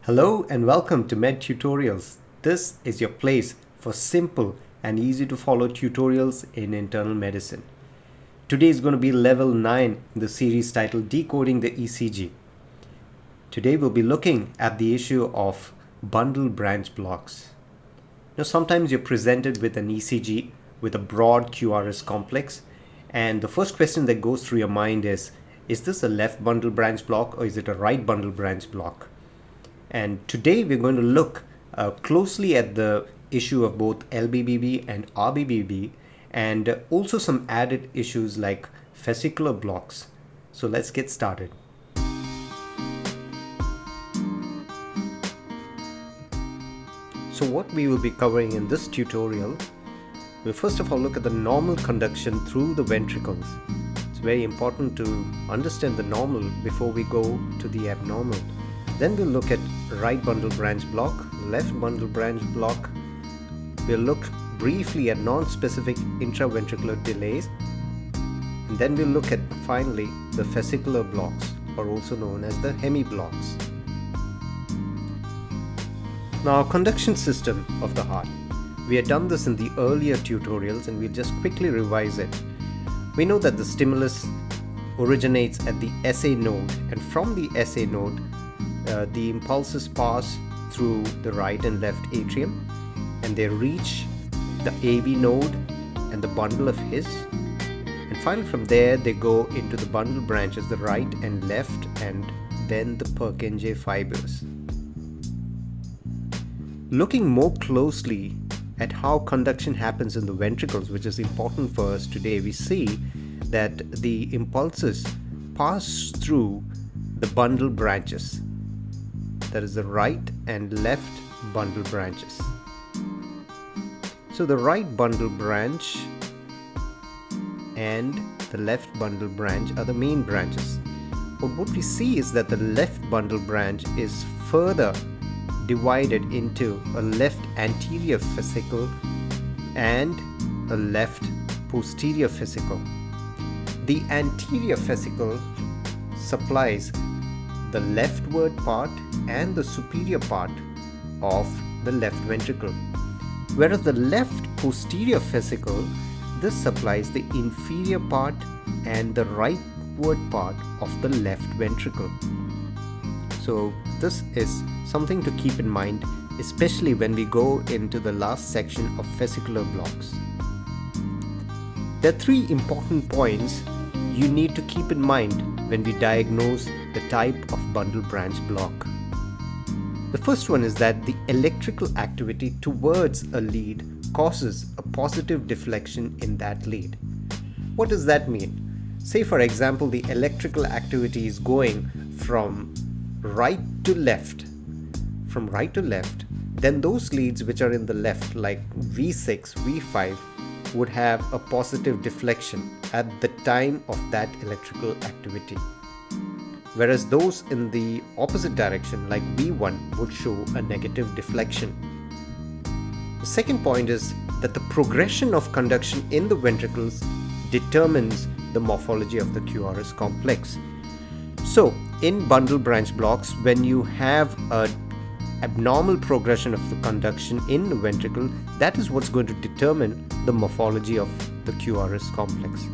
Hello and welcome to Med Tutorials. This is your place for simple and easy to follow tutorials in internal medicine. Today is going to be level 9 in the series titled Decoding the ECG. Today we'll be looking at the issue of bundle branch blocks. Now sometimes you're presented with an ECG with a broad QRS complex, and the first question that goes through your mind is this a left bundle branch block or is it a right bundle branch block? And today we're going to look closely at the issue of both LBBB and RBBB, and also some added issues like fascicular blocks. So let's get started. So what we will be covering in this tutorial, we'll first of all look at the normal conduction through the ventricles. It's very important to understand the normal before we go to the abnormal. Then we'll look at right bundle branch block, left bundle branch block. We'll look briefly at non-specific intraventricular delays. And then we'll look at finally the fascicular blocks, or also known as the hemi-blocks. Now, our conduction system of the heart. We had done this in the earlier tutorials and we'll just quickly revise it. We know that the stimulus originates at the SA node, and from the SA node, the impulses pass through the right and left atrium and they reach the AV node and the bundle of His, and finally from there they go into the bundle branches, the right and left, and then the Purkinje fibers. Looking more closely at how conduction happens in the ventricles, which is important for us today, we see that the impulses pass through the bundle branches. That is the right and left bundle branches. So the right bundle branch and the left bundle branch are the main branches. But what we see is that the left bundle branch is further divided into a left anterior fascicle and a left posterior fascicle. The anterior fascicle supplies the leftward part and the superior part of the left ventricle, whereas the left posterior fascicle, this supplies the inferior part and the rightward part of the left ventricle. So this is something to keep in mind, especially when we go into the last section of fascicular blocks. There are three important points you need to keep in mind when we diagnose the type of bundle branch block. The first one is that the electrical activity towards a lead causes a positive deflection in that lead. What does that mean? Say for example the electrical activity is going from right to left, then those leads which are in the left like V6, V5 would have a positive deflection at the time of that electrical activity, whereas those in the opposite direction like V1 would show a negative deflection. The second point is that the progression of conduction in the ventricles determines the morphology of the QRS complex. So in bundle branch blocks, when you have an abnormal progression of the conduction in the ventricle, that is what's going to determine the morphology of the QRS complex.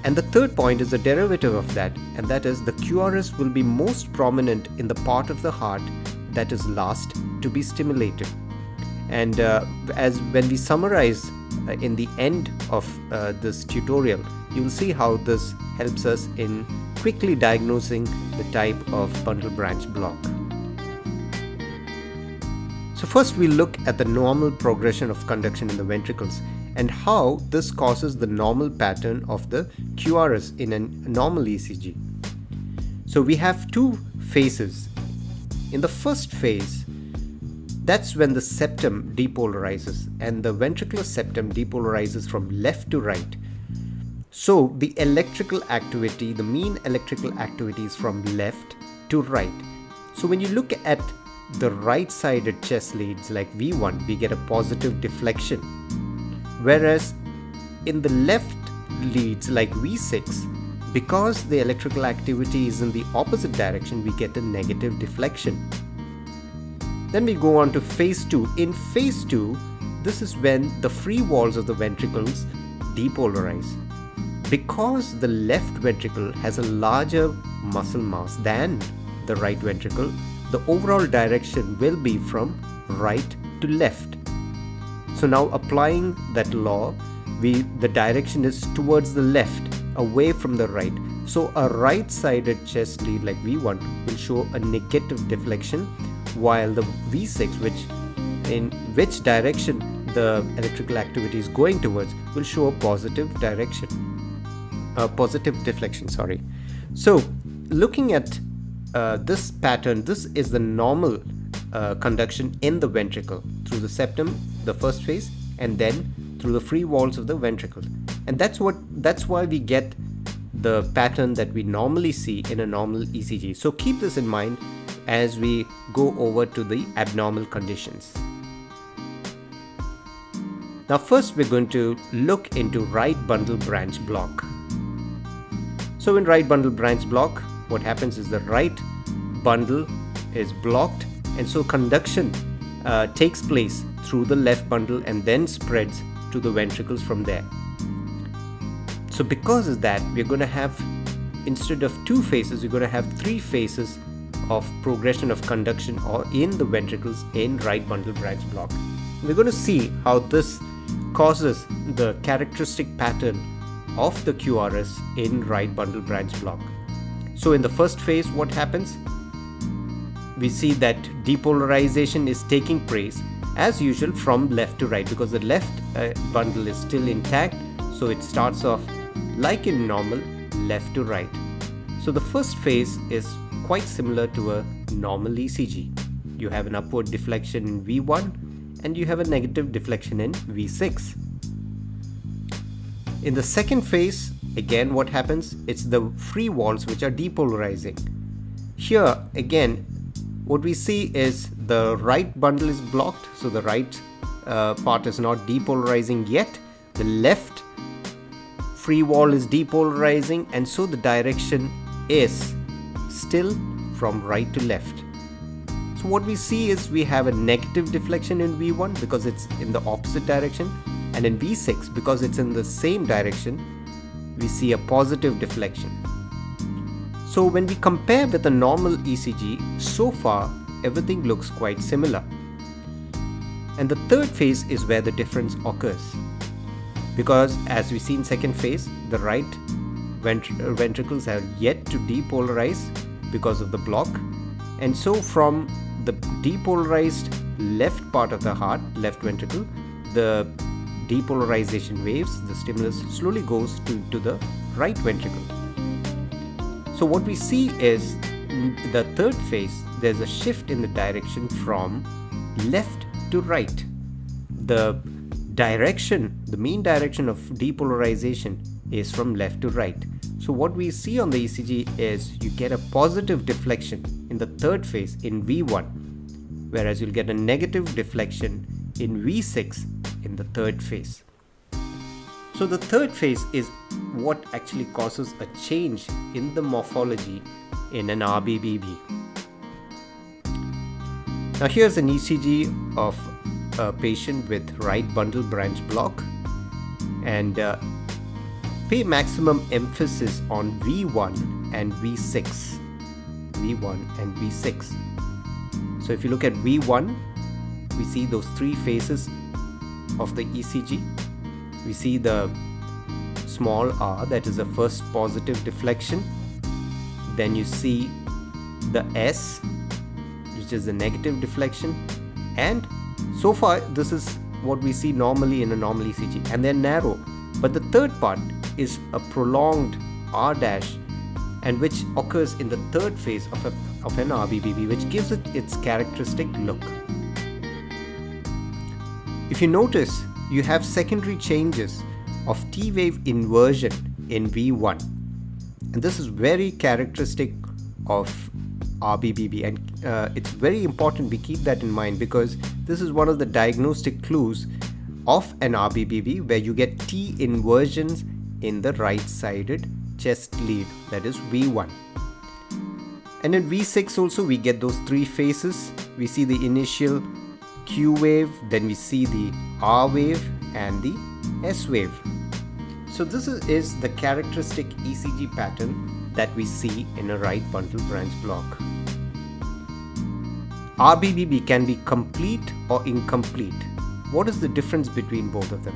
And the third point is the derivative of that, and that is the QRS will be most prominent in the part of the heart that is last to be stimulated. And as when we summarize in the end of this tutorial, you will see how this helps us in quickly diagnosing the type of bundle branch block. So first we look at the normal progression of conduction in the ventricles and how this causes the normal pattern of the QRS in a normal ECG. So we have two phases. In the first phase, that's when the septum depolarizes and the ventricular septum depolarizes from left to right. So the electrical activity, the mean electrical activity is from left to right. So when you look at the right-sided chest leads like V1, we get a positive deflection. Whereas in the left leads like V6, because the electrical activity is in the opposite direction, we get a negative deflection. Then we go on to phase 2. In phase 2, this is when the free walls of the ventricles depolarize. Because the left ventricle has a larger muscle mass than the right ventricle, the overall direction will be from right to left. So now applying that law, the direction is towards the left, away from the right. So a right-sided chest lead like V1 will show a negative deflection, while the V6, in which direction the electrical activity is going towards, will show a positive direction. Positive deflection, sorry. So looking at this pattern, this is the normal conduction in the ventricle through the septum, the first phase, and then through the free walls of the ventricle. And that's why we get the pattern that we normally see in a normal ECG. So keep this in mind as we go over to the abnormal conditions. Now first we're going to look into right bundle branch block. So in right bundle branch block, what happens is the right bundle is blocked, and so conduction takes place through the left bundle and then spreads to the ventricles from there. So because of that, we're going to have, instead of 2 phases, we're going to have 3 phases of progression of conduction or in the ventricles in right bundle branch block. We're going to see how this causes the characteristic pattern of the QRS in right bundle branch block. So in the first phase, what happens? We see that depolarization is taking place as usual from left to right, because the left bundle is still intact, so it starts off like in normal, left to right. So the first phase is quite similar to a normal ECG. You have an upward deflection in V1 and you have a negative deflection in V6. In the second phase, again what happens? It's the free walls which are depolarizing. Here again, what we see is the right bundle is blocked, so the right part is not depolarizing yet. The left free wall is depolarizing, and so the direction is still from right to left. So what we see is we have a negative deflection in V1 because it's in the opposite direction, and in V6 because it's in the same direction, we see a positive deflection. So when we compare with a normal ECG, so far everything looks quite similar. And the third phase is where the difference occurs, because as we see in second phase, the right ventricles have yet to depolarize because of the block, and so from the depolarized left part of the heart, left ventricle, the depolarization waves, the stimulus slowly goes to the right ventricle. So what we see is in the third phase, there's a shift in the direction from left to right. The direction, the mean direction of depolarization is from left to right. So what we see on the ECG is you get a positive deflection in the third phase in V1, whereas you'll get a negative deflection in V6 in the third phase. So the third phase is what actually causes a change in the morphology in an RBBB. Now here's an ECG of a patient with right bundle branch block, and pay maximum emphasis on V1 and V6. V1 and V6. So if you look at V1, we see those 3 phases of the ECG. We see the small r, that is the first positive deflection. Then you see the S, which is the negative deflection. And so far, this is what we see normally in a normal ECG. And they're narrow. But the third part is a prolonged R dash, and which occurs in the third phase of an RBBB, which gives it its characteristic look. If you notice, you have secondary changes of T-wave inversion in V1, and this is very characteristic of RBBB, and it's very important we keep that in mind, because this is one of the diagnostic clues of an RBBB, where you get T inversions in the right-sided chest lead, that is V1. And in V6 also we get those 3 phases we see the initial Q wave, then we see the R wave and the S wave. So this is the characteristic ECG pattern that we see in a right bundle branch block. RBBB can be complete or incomplete. What is the difference between both of them?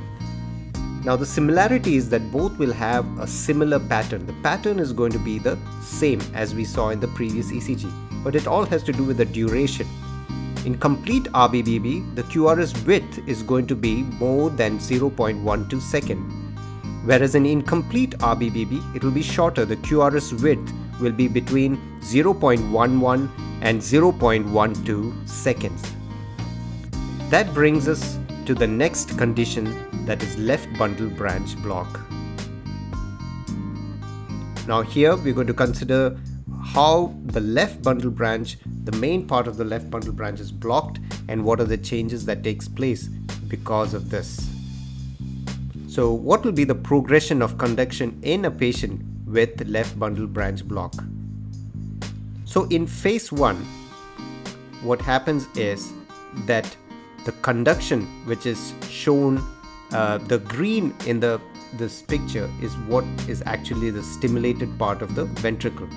Now the similarity is that both will have a similar pattern. The pattern is going to be the same as we saw in the previous ECG, but it all has to do with the duration. In complete RBBB, the QRS width is going to be more than 0.12 second. Whereas in incomplete RBBB, it will be shorter. The QRS width will be between 0.11 and 0.12 seconds. That brings us to the next condition, that is left bundle branch block. Now here we're going to consider how the left bundle branch, the main part of the left bundle branch, is blocked and what are the changes that takes place because of this. So what will be the progression of conduction in a patient with left bundle branch block? So in phase 1, what happens is that the conduction, which is shown, the green in this picture, is what is actually the stimulated part of the ventricle.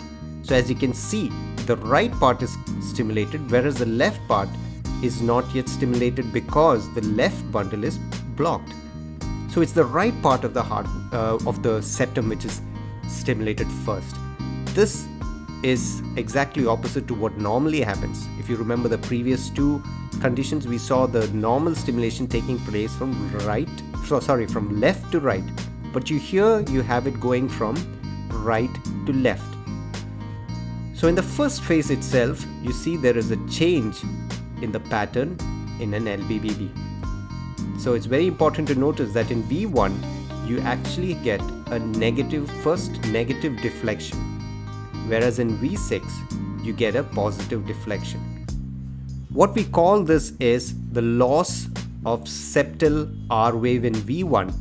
So as you can see, the right part is stimulated, whereas the left part is not yet stimulated because the left bundle is blocked. So it's the right part of the heart, of the septum, which is stimulated first. This is exactly opposite to what normally happens. If you remember the previous two conditions, we saw the normal stimulation taking place from left to right. But here you have it going from right to left. So in the first phase itself, you see there is a change in the pattern in an LBBB. So it's very important to notice that in V1, you actually get a first negative deflection, whereas in V6, you get a positive deflection. What we call this is the loss of septal R wave in V1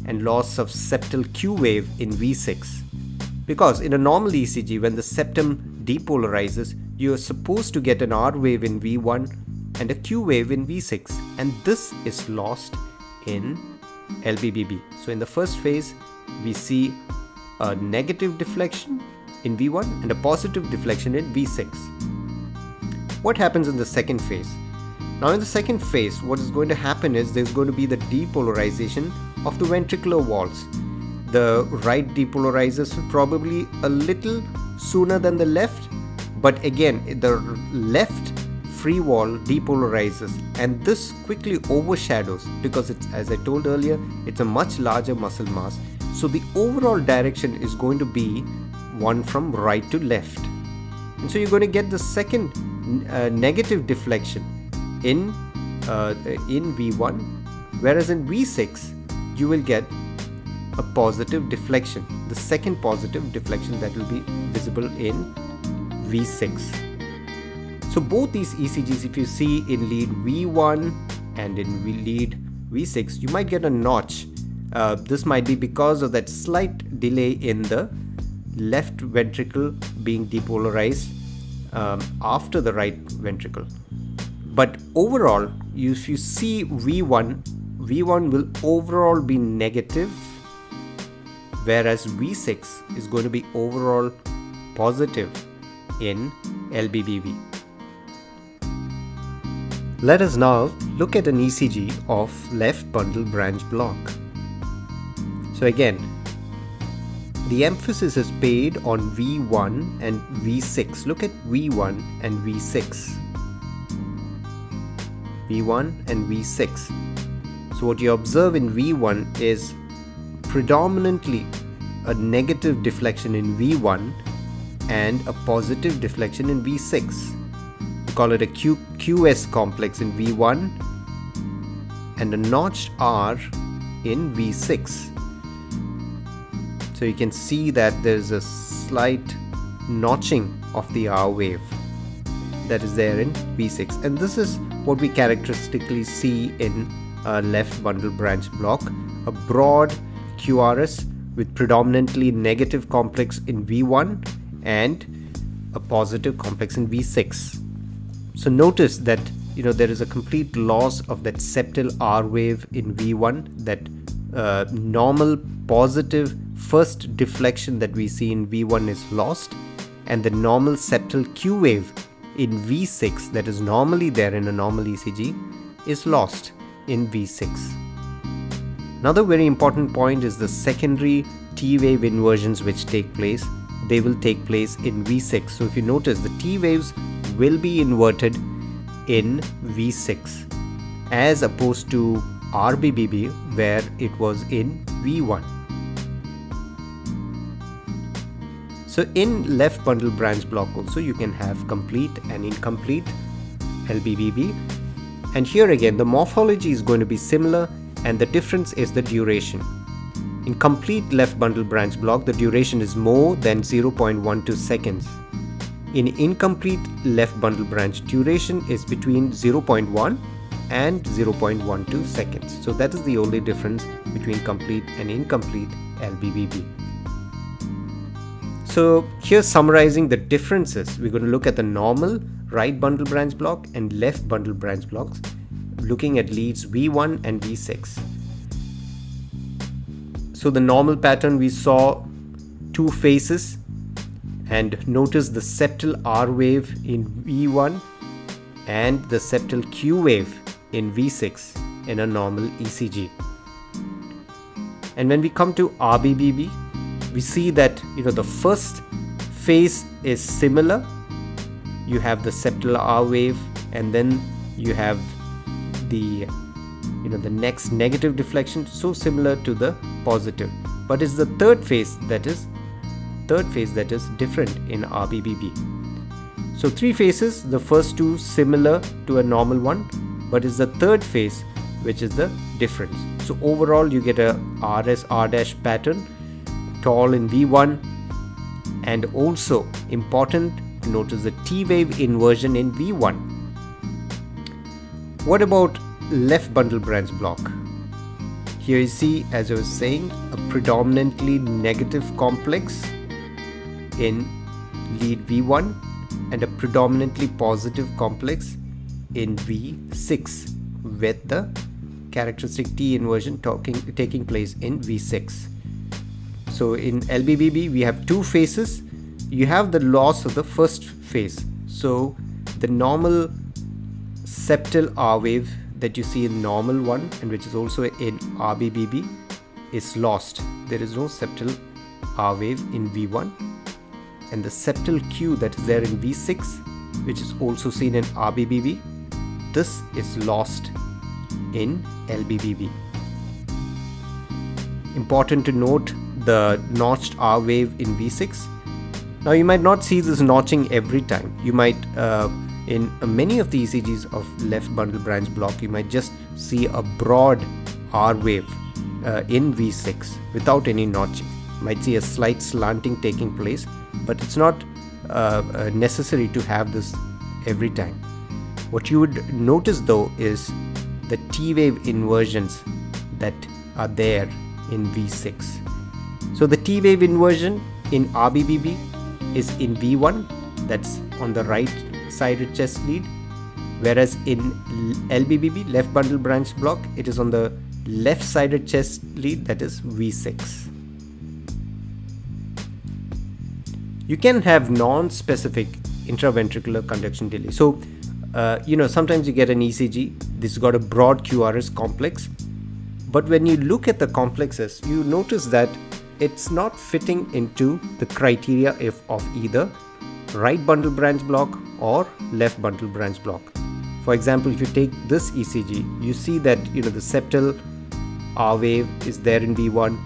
and loss of septal Q wave in V6. Because in a normal ECG, when the septum depolarizes, you are supposed to get an R wave in V1 and a Q wave in V6, and this is lost in LBBB. So in the first phase, we see a negative deflection in V1 and a positive deflection in V6. What happens in the second phase? Now in the second phase, what is going to happen is there's going to be the depolarization of the ventricular walls. The right depolarizes probably a little sooner than the left, but again the left free wall depolarizes, and this quickly overshadows, because it's, as I told earlier, it's a much larger muscle mass. So the overall direction is going to be one from right to left, and so you're going to get the second negative deflection in V1, whereas in V6 you will get a positive deflection, the second positive deflection that will be visible in V6. So both these ECGs, if you see in lead V1 and in lead V6, you might get a notch. This might be because of that slight delay in the left ventricle being depolarized after the right ventricle. But overall, if you see V1 will overall be negative, whereas V6 is going to be overall positive in LBBB. Let us now look at an ECG of left bundle branch block. So again, the emphasis is paid on V1 and V6. Look at V1 and V6. V1 and V6. So what you observe in V1 is predominantly a negative deflection in V1 and a positive deflection in V6. We call it a QS complex in V1 and a notched R in V6. So you can see that there's a slight notching of the R wave that is there in V6, and this is what we characteristically see in a left bundle branch block, a broad QRS with predominantly negative complex in V1 and a positive complex in V6. So notice that there is a complete loss of that septal R wave in V1, that normal positive first deflection that we see in V1 is lost, and the normal septal Q wave in V6 that is normally there in a normal ECG is lost in V6. Another very important point is the secondary T wave inversions which take place. They will take place in V6. So if you notice, the T waves will be inverted in V6 as opposed to RBBB where it was in V1. So in left bundle branch block also you can have complete and incomplete LBBB, and here again the morphology is going to be similar and the difference is the duration. In complete left bundle branch block, the duration is more than 0.12 seconds. In incomplete left bundle branch, duration is between 0.1 and 0.12 seconds. So that is the only difference between complete and incomplete LBBB. So here summarizing the differences, we're going to look at the normal right bundle branch block and left bundle branch blocks, looking at leads V1 and V6. So the normal pattern, we saw two phases, and notice the septal R wave in V1 and the septal Q wave in V6 in a normal ECG. And when we come to RBBB, we see that the first phase is similar. You have the septal R wave, and then you have the the next negative deflection, so similar to the positive, but it's the third phase that is different in RBBB. So three phases, the first two similar to a normal one, but it's the third phase which is the difference. So overall you get a RS R' pattern, tall in V1, and also important to notice the T wave inversion in V1. What about left bundle branch block? Here you see, as I was saying, a predominantly negative complex in lead V1 and a predominantly positive complex in V6, with the characteristic T inversion taking place in V6. So in LBBB we have two phases. You have the loss of the first phase. So the normal septal R wave that you see in normal one, and which is also in RBBB, is lost. There is no septal R wave in V1, and the septal Q that is there in V6, which is also seen in RBBB, this is lost in LBBB. Important to note the notched R wave in V6. Now you might not see this notching every time. You might in many of the ECGs of left bundle branch block, you might just see a broad R wave in V6 without any notching. You might see a slight slanting taking place, but it's not necessary to have this every time. What you would notice though is the T wave inversions that are there in V6. So the T wave inversion in RBBB is in V1, that's on the right sided chest lead, whereas in LBBB, left bundle branch block, it is on the left sided chest lead, that is V6. You can have non-specific intraventricular conduction delay. So sometimes you get an ECG, this has got a broad QRS complex, but when you look at the complexes, you notice that it's not fitting into the criteria of either right bundle branch block or left bundle branch block. For example, if you take this ECG, you see that the septal R wave is there in V1,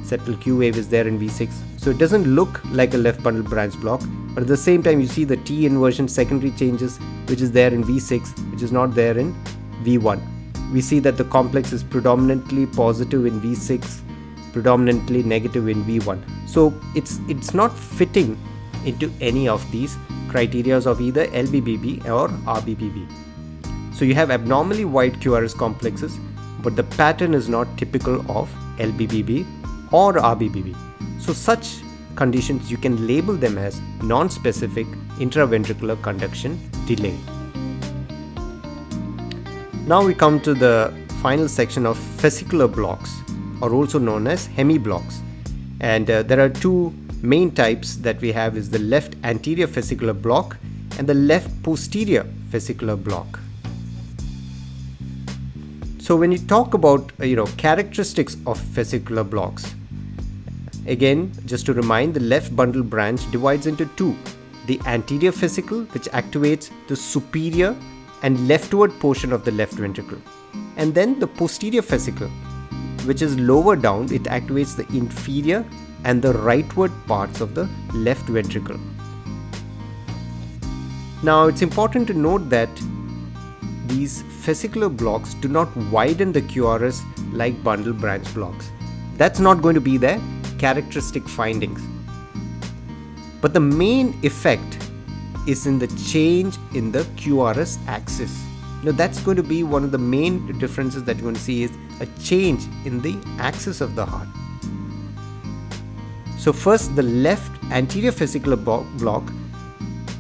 septal Q wave is there in V6. So it doesn't look like a left bundle branch block, but at the same time you see the T inversion secondary changes, which is there in V6, which is not there in V1. We see that the complex is predominantly positive in V6, predominantly negative in V1. So it's not fitting into any of these criteria of either LBBB or RBBB. So you have abnormally wide QRS complexes, but the pattern is not typical of LBBB or RBBB. So such conditions, you can label them as non-specific intraventricular conduction delay. Now we come to the final section of fascicular blocks, or also known as hemiblocks. And there are two main types that we have, is the left anterior fascicular block and the left posterior fascicular block. So when you talk about characteristics of fascicular blocks, again, just to remind, the left bundle branch divides into two: the anterior fascicle, which activates the superior and leftward portion of the left ventricle, and then the posterior fascicle, which is lower down. It activates the inferior and the rightward parts of the left ventricle. Now it's important to note that these fascicular blocks do not widen the QRS like bundle branch blocks. That's not going to be their characteristic findings. But the main effect is in the change in the QRS axis. That's going to be one of the main differences that you're going to see, is a change in the axis of the heart. So first, the left anterior fascicular block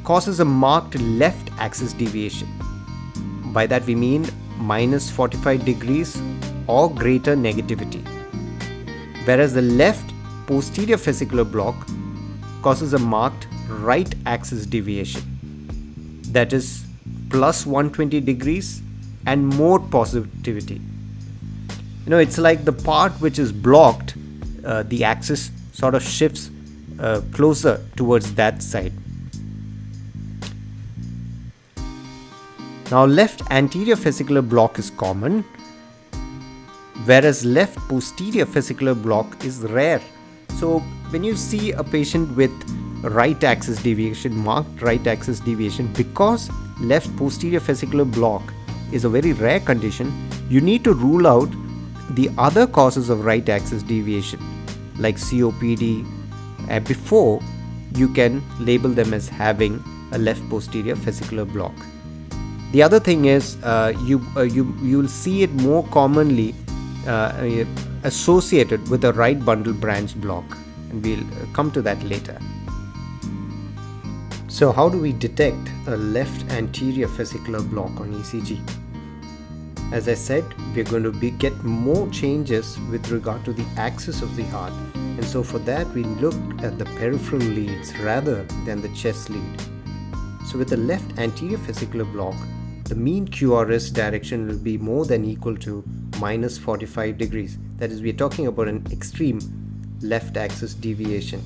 causes a marked left axis deviation. By that we mean minus 45 degrees or greater negativity. Whereas the left posterior fascicular block causes a marked right axis deviation. That is plus 120 degrees and more positivity. It's like the part which is blocked, the axis sort of shifts closer towards that side. Now left anterior fascicular block is common, whereas left posterior fascicular block is rare. So when you see a patient with right axis deviation, marked right axis deviation, because left posterior fascicular block is a very rare condition, you need to rule out the other causes of right axis deviation like COPD before you can label them as having a left posterior fascicular block. The other thing is you'll see it more commonly associated with a right bundle branch block, and we'll come to that later. So how do we detect a left anterior fascicular block on ECG? As I said, we're going to get more changes with regard to the axis of the heart, and so for that we look at the peripheral leads rather than the chest lead. So with the left anterior fascicular block, the mean QRS direction will be more than equal to minus 45 degrees. That is, we're talking about an extreme left axis deviation.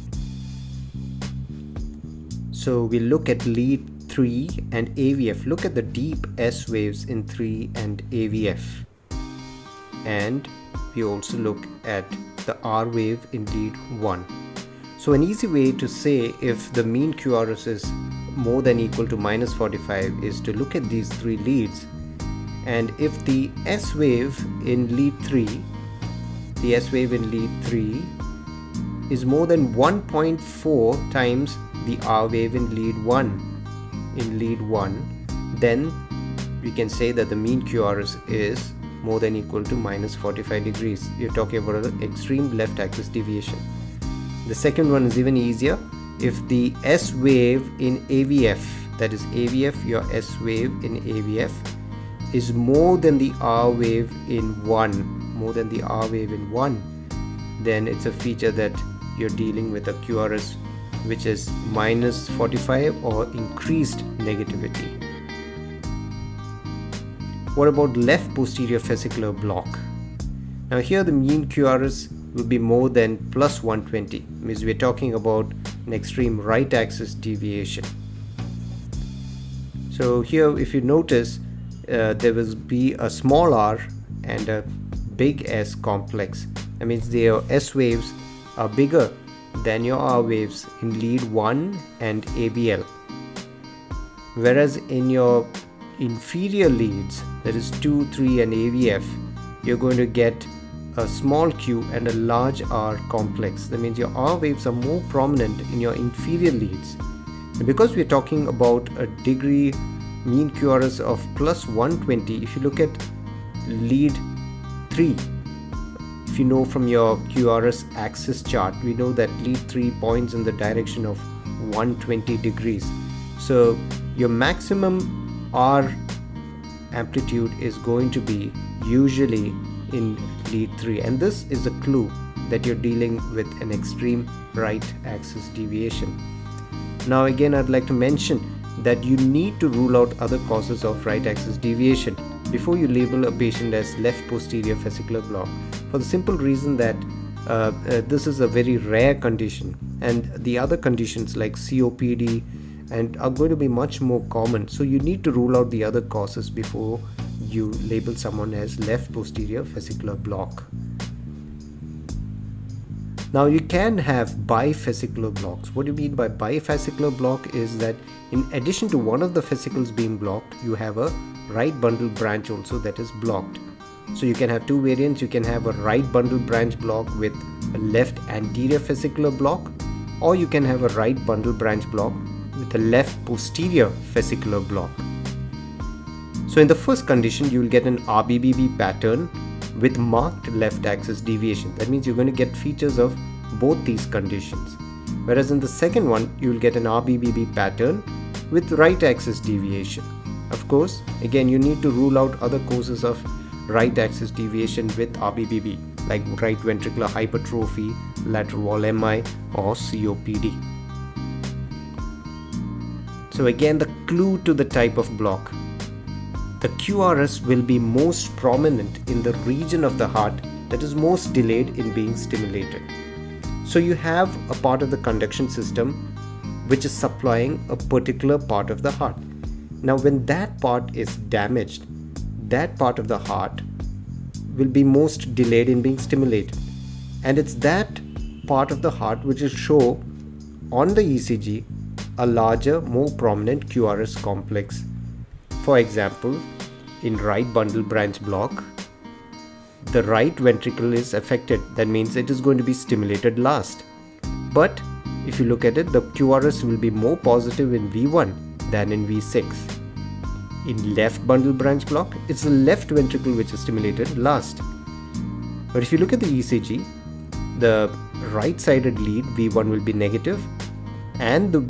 So we look at lead 3 and AVF. Look at the deep S waves in 3 and AVF. And we also look at the R wave in lead 1. So an easy way to say if the mean QRS is more than equal to minus 45 is to look at these three leads, and if the S wave in lead 3, the S wave in lead 3 is more than 1.4 times the R wave in lead 1, then we can say that the mean QRS is more than equal to minus 45 degrees. You're talking about an extreme left axis deviation. The second one is even easier. If the S wave in AVF, that is AVF, your S wave in AVF is more than the R wave in 1, then it's a feature that you're dealing with a QRS which is minus 45 or increased negativity. What about left posterior fascicular block? Now here the mean QRS will be more than plus 120, means we're talking about an extreme right axis deviation. So here if you notice there will be a small r and a big S complex. That means their S waves are bigger than your R waves in lead 1 and ABL. Whereas in your inferior leads, that is 2, 3 and AVF, you're going to get a small Q and a large R complex. That means your R waves are more prominent in your inferior leads. And because we're talking about a degree mean QRS of plus 120, if you look at lead 3, if you know from your QRS axis chart, we know that lead 3 points in the direction of 120 degrees. So your maximum R amplitude is going to be usually in lead 3, and this is a clue that you're dealing with an extreme right axis deviation. Now again, I'd like to mention that you need to rule out other causes of right axis deviation before you label a patient as left posterior fascicular block, for the simple reason that this is a very rare condition, and the other conditions like COPD and are going to be much more common. So you need to rule out the other causes before you label someone as left posterior fascicular block. Now you can have bifascicular blocks. What do you mean by bifascicular block is that in addition to one of the fascicles being blocked, you have a right bundle branch also that is blocked. So you can have two variants. You can have a right bundle branch block with a left anterior fascicular block, or you can have a right bundle branch block with a left posterior fascicular block. So in the first condition, you will get an RBBB pattern with marked left axis deviation. That means you're going to get features of both these conditions. Whereas in the second one, you will get an RBBB pattern with right axis deviation. Of course, again, you need to rule out other causes of right axis deviation with RBBB, like right ventricular hypertrophy, lateral wall MI, or COPD. So again, the clue to the type of block. The QRS will be most prominent in the region of the heart that is most delayed in being stimulated. So you have a part of the conduction system which is supplying a particular part of the heart. Now when that part is damaged, that part of the heart will be most delayed in being stimulated, and it's that part of the heart which will show on the ECG a larger, more prominent QRS complex. For example, in right bundle branch block, the right ventricle is affected. That means it is going to be stimulated last. But if you look at it, the QRS will be more positive in V1 than in V6. In left bundle branch block, it's the left ventricle which is stimulated last. But if you look at the ECG, the right-sided lead V1 will be negative, and the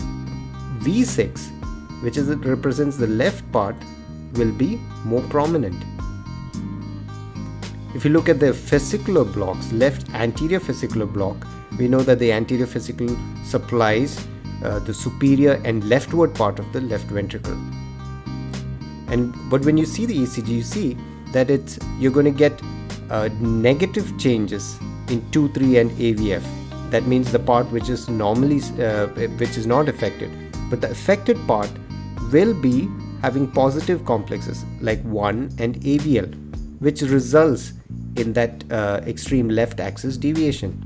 V6, which represents the left part, will be more prominent. If you look at the fascicular blocks, left anterior fascicular block, we know that the anterior fascicle supplies the superior and leftward part of the left ventricle. But when you see the ECG, you see that you're going to get negative changes in 2, 3 and AVF. That means the part which is normally which is not affected, but the affected part will be having positive complexes like 1 and AVL, which results in that extreme left axis deviation.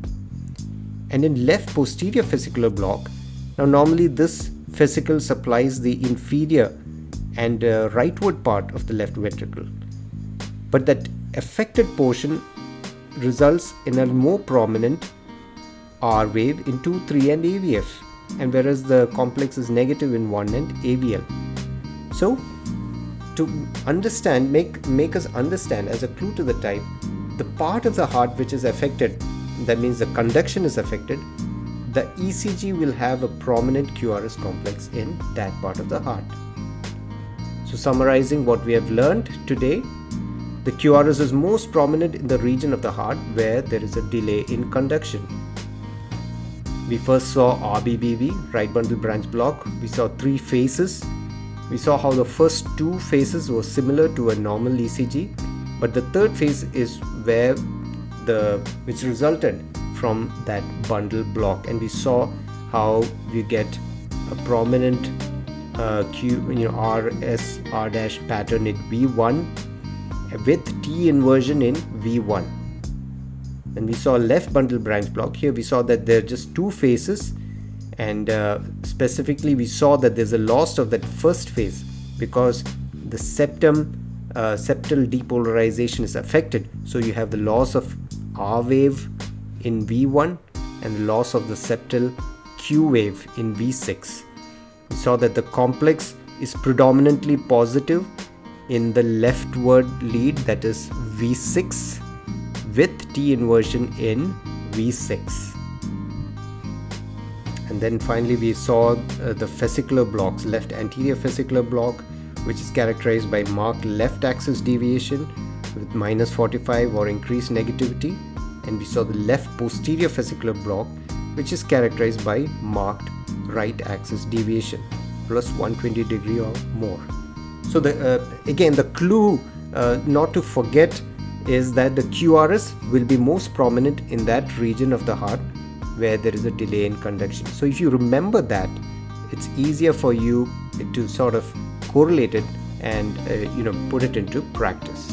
And in left posterior fascicular block, now normally this fascicle supplies the inferior and rightward part of the left ventricle, but that affected portion results in a more prominent R wave in 2, 3 and AVF, and whereas the complex is negative in 1 and AVL. So to understand, make us understand as a clue to the type, the part of the heart which is affected, that means the conduction is affected, the ECG will have a prominent QRS complex in that part of the heart. So summarizing what we have learned today, the QRS is most prominent in the region of the heart where there is a delay in conduction. We first saw RBBB, right bundle branch block. We saw 3 phases. We saw how the first 2 phases were similar to a normal ECG, but the third phase is which resulted from that bundle block, and we saw how we get a prominent RS R' pattern in V1 with T inversion in V1. And we saw left bundle branch block. Here we saw that there are just 2 phases, and specifically we saw that there's a loss of that first phase because the septal depolarization is affected. So you have the loss of R wave in V1 and the loss of the septal Q wave in V6. We saw that the complex is predominantly positive in the leftward lead, that is V6, with T inversion in V6. And then finally we saw the fascicular blocks, left anterior fascicular block which is characterized by marked left axis deviation with -45 or increased negativity, and we saw the left posterior fascicular block, which is characterized by marked right axis deviation plus 120 degree or more. So again, the clue not to forget is that the QRS will be most prominent in that region of the heart where there is a delay in conduction. So if you remember that, it's easier for you to sort of correlate it and put it into practice.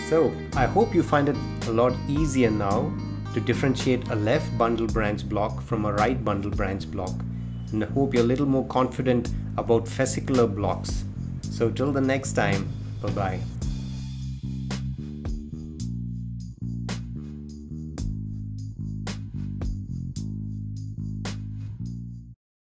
So I hope you find it a lot easier now to differentiate a left bundle branch block from a right bundle branch block, and I hope you're a little more confident about fascicular blocks. So till the next time, bye bye.